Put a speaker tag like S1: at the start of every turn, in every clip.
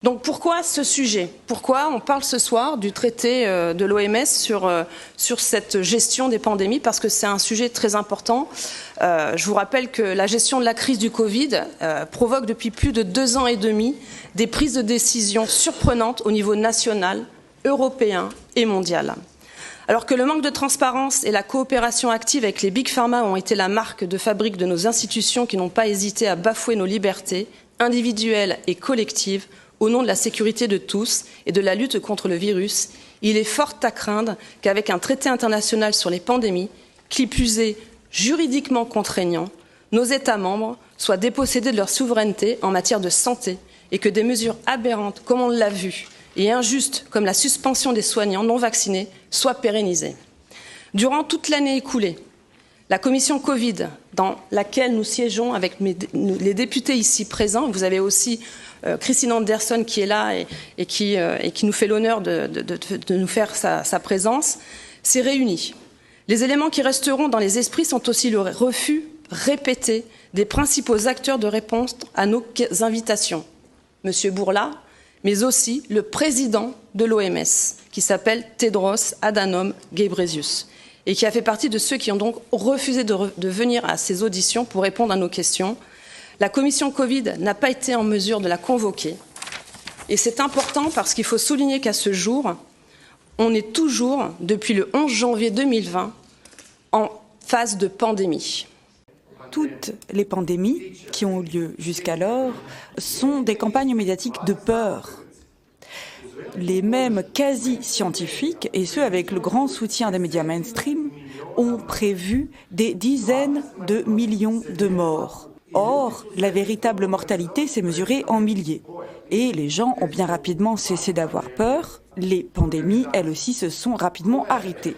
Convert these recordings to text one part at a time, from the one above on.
S1: Donc pourquoi ce sujet? Pourquoi on parle ce soir du traité de l'OMS sur cette gestion des pandémies? Parce que c'est un sujet très important. Je vous rappelle que la gestion de la crise du Covid provoque depuis plus de 2 ans et demi des prises de décision surprenantes au niveau national, européen et mondial. Alors que le manque de transparence et la coopération active avec les Big Pharma ont été la marque de fabrique de nos institutions qui n'ont pas hésité à bafouer nos libertés individuelles et collectives au nom de la sécurité de tous et de la lutte contre le virus, il est fort à craindre qu'avec un traité international sur les pandémies, qui plus est juridiquement contraignant, nos États membres soient dépossédés de leur souveraineté en matière de santé et que des mesures aberrantes, comme on l'a vu, et injustes, comme la suspension des soignants non vaccinés, soient pérennisées. Durant toute l'année écoulée, la commission Covid, dans laquelle nous siégeons avec les députés ici présents, vous avez aussi Christine Anderson qui est là et qui nous fait l'honneur de nous faire sa présence, s'est réunie. Les éléments qui resteront dans les esprits sont aussi le refus répété des principaux acteurs de réponse à nos invitations. Monsieur Bourla, mais aussi le président de l'OMS, qui s'appelle Tedros Adhanom Ghebreyesus, et qui a fait partie de ceux qui ont donc refusé de venir à ces auditions pour répondre à nos questions. La commission Covid n'a pas été en mesure de la convoquer. Et c'est important parce qu'il faut souligner qu'à ce jour, on est toujours, depuis le 11 janvier 2020, en phase de pandémie.
S2: Toutes les pandémies qui ont eu lieu jusqu'alors sont des campagnes médiatiques de peur. Les mêmes quasi-scientifiques, et ceux avec le grand soutien des médias mainstream, ont prévu des dizaines de millions de morts. Or, la véritable mortalité s'est mesurée en milliers. Et les gens ont bien rapidement cessé d'avoir peur. Les pandémies, elles aussi, se sont rapidement arrêtées.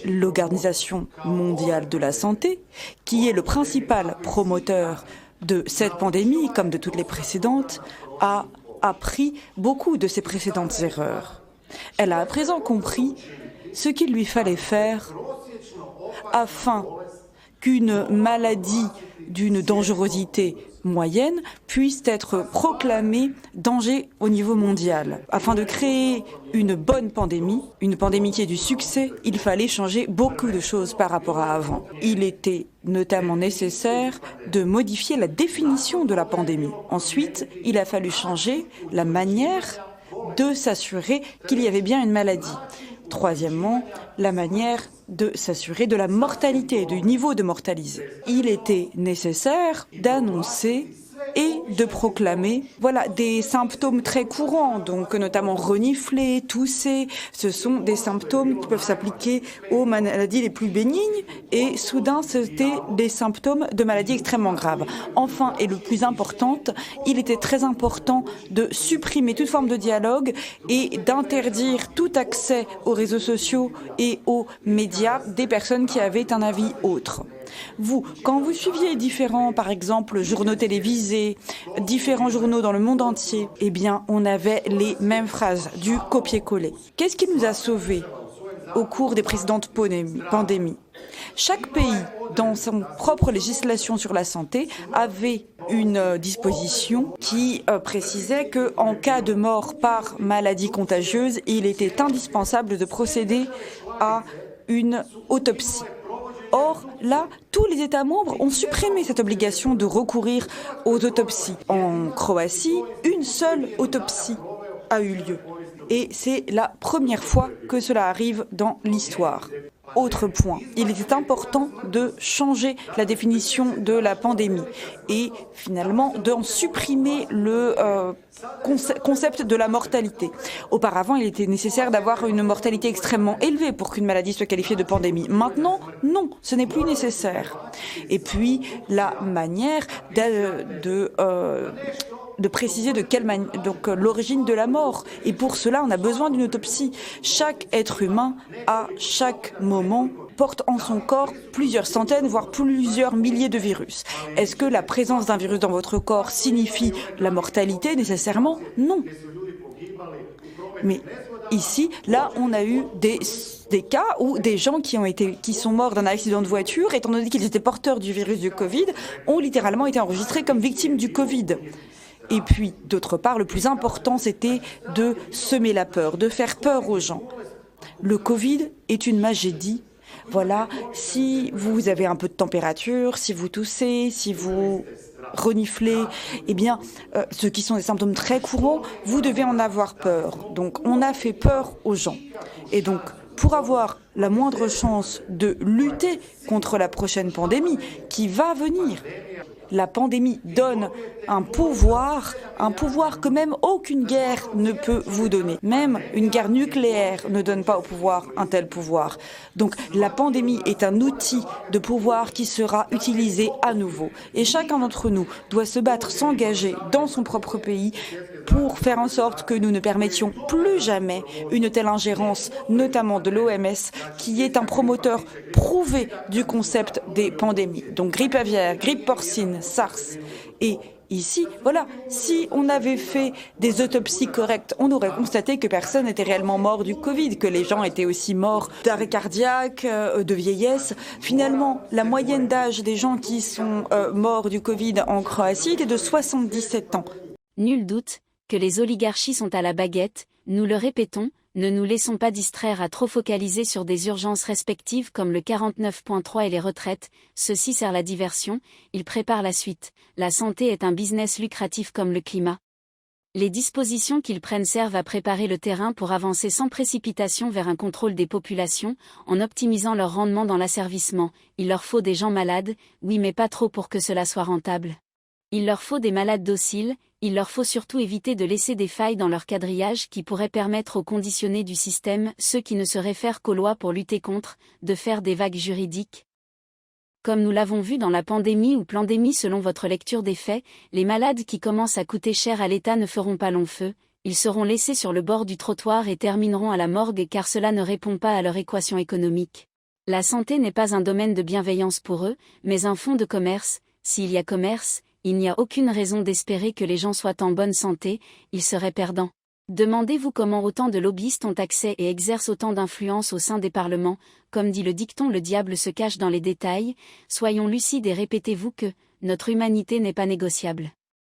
S2: L'Organisation mondiale de la santé, qui est le principal promoteur de cette pandémie, comme de toutes les précédentes, a appris beaucoup de ses précédentes erreurs. Elle a à présent compris ce qu'il lui fallait faire afin qu'une maladie d'une dangerosité moyenne puisse être proclamée danger au niveau mondial. Afin de créer une bonne pandémie, une pandémie qui ait du succès, il fallait changer beaucoup de choses par rapport à avant. Il était notamment nécessaire de modifier la définition de la pandémie. Ensuite, il a fallu changer la manière de s'assurer qu'il y avait bien une maladie. Troisièmement, la manière de s'assurer de la mortalité, du niveau de mortalité. Il était nécessaire d'annoncer et de proclamer des symptômes très courants, donc notamment renifler, tousser. Ce sont des symptômes qui peuvent s'appliquer aux maladies les plus bénignes et soudain c'était des symptômes de maladies extrêmement graves. Enfin, et le plus important, il était très important de supprimer toute forme de dialogue et d'interdire tout accès aux réseaux sociaux et aux médias des personnes qui avaient un avis autre. Vous, quand vous suiviez différents, par exemple, journaux télévisés, différents journaux dans le monde entier, eh bien, on avait les mêmes phrases, du copier-coller. Qu'est-ce qui nous a sauvés au cours des précédentes pandémies? Chaque pays, dans son propre législation sur la santé, avait une disposition qui précisait qu'en cas de mort par maladie contagieuse, il était indispensable de procéder à une autopsie. Or, là, tous les États membres ont supprimé cette obligation de recourir aux autopsies. En Croatie, une seule autopsie a eu lieu. Et c'est la première fois que cela arrive dans l'histoire. Autre point, il était important de changer la définition de la pandémie et finalement d'en supprimer le concept de la mortalité. Auparavant, il était nécessaire d'avoir une mortalité extrêmement élevée pour qu'une maladie soit qualifiée de pandémie. Maintenant, non, ce n'est plus nécessaire. Et puis, la manière de préciser de quelle manière, donc l'origine de la mort. Et pour cela, on a besoin d'une autopsie. Chaque être humain, à chaque moment, porte en son corps plusieurs centaines, voire plusieurs milliers de virus. Est-ce que la présence d'un virus dans votre corps signifie la mortalité nécessairement? Non. Mais ici, là, on a eu des cas où des gens qui sont morts d'un accident de voiture, étant donné qu'ils étaient porteurs du virus du Covid, ont littéralement été enregistrés comme victimes du Covid. Et puis, d'autre part, le plus important, c'était de semer la peur, de faire peur aux gens. Le Covid est une maladie. Voilà, si vous avez un peu de température, si vous toussez, si vous reniflez, eh bien, ceux qui sont des symptômes très courants, vous devez en avoir peur. Donc, on a fait peur aux gens. Et donc, pour avoir la moindre chance de lutter contre la prochaine pandémie qui va venir, la pandémie donne un pouvoir que même aucune guerre ne peut vous donner. Même une guerre nucléaire ne donne pas au pouvoir un tel pouvoir. Donc la pandémie est un outil de pouvoir qui sera utilisé à nouveau. Et chacun d'entre nous doit se battre, s'engager dans son propre pays pour faire en sorte que nous ne permettions plus jamais une telle ingérence, notamment de l'OMS, qui est un promoteur prouvé du concept des pandémies. Donc grippe aviaire, grippe porcine, SARS. Et ici, voilà, si on avait fait des autopsies correctes, on aurait constaté que personne n'était réellement mort du Covid, que les gens étaient aussi morts d'arrêt cardiaque, de vieillesse. Finalement, la moyenne d'âge des gens qui sont morts du Covid en Croatie était de 77 ans.
S3: Nul doute que les oligarchies sont à la baguette, nous le répétons, ne nous laissons pas distraire à trop focaliser sur des urgences respectives comme le 49.3 et les retraites, ceci sert la diversion, il prépare la suite, la santé est un business lucratif comme le climat. Les dispositions qu'ils prennent servent à préparer le terrain pour avancer sans précipitation vers un contrôle des populations, en optimisant leur rendement dans l'asservissement, il leur faut des gens malades, oui mais pas trop pour que cela soit rentable. Il leur faut des malades dociles, il leur faut surtout éviter de laisser des failles dans leur quadrillage qui pourraient permettre aux conditionnés du système, ceux qui ne se réfèrent qu'aux lois pour lutter contre, de faire des vagues juridiques. Comme nous l'avons vu dans la pandémie ou plandémie selon votre lecture des faits, les malades qui commencent à coûter cher à l'État ne feront pas long feu, ils seront laissés sur le bord du trottoir et termineront à la morgue car cela ne répond pas à leur équation économique. La santé n'est pas un domaine de bienveillance pour eux, mais un fonds de commerce, s'il y a commerce, il n'y a aucune raison d'espérer que les gens soient en bonne santé, ils seraient perdants. Demandez-vous comment autant de lobbyistes ont accès et exercent autant d'influence au sein des parlements, comme dit le dicton le diable se cache dans les détails, soyons lucides et répétez-vous que, notre humanité n'est pas négociable.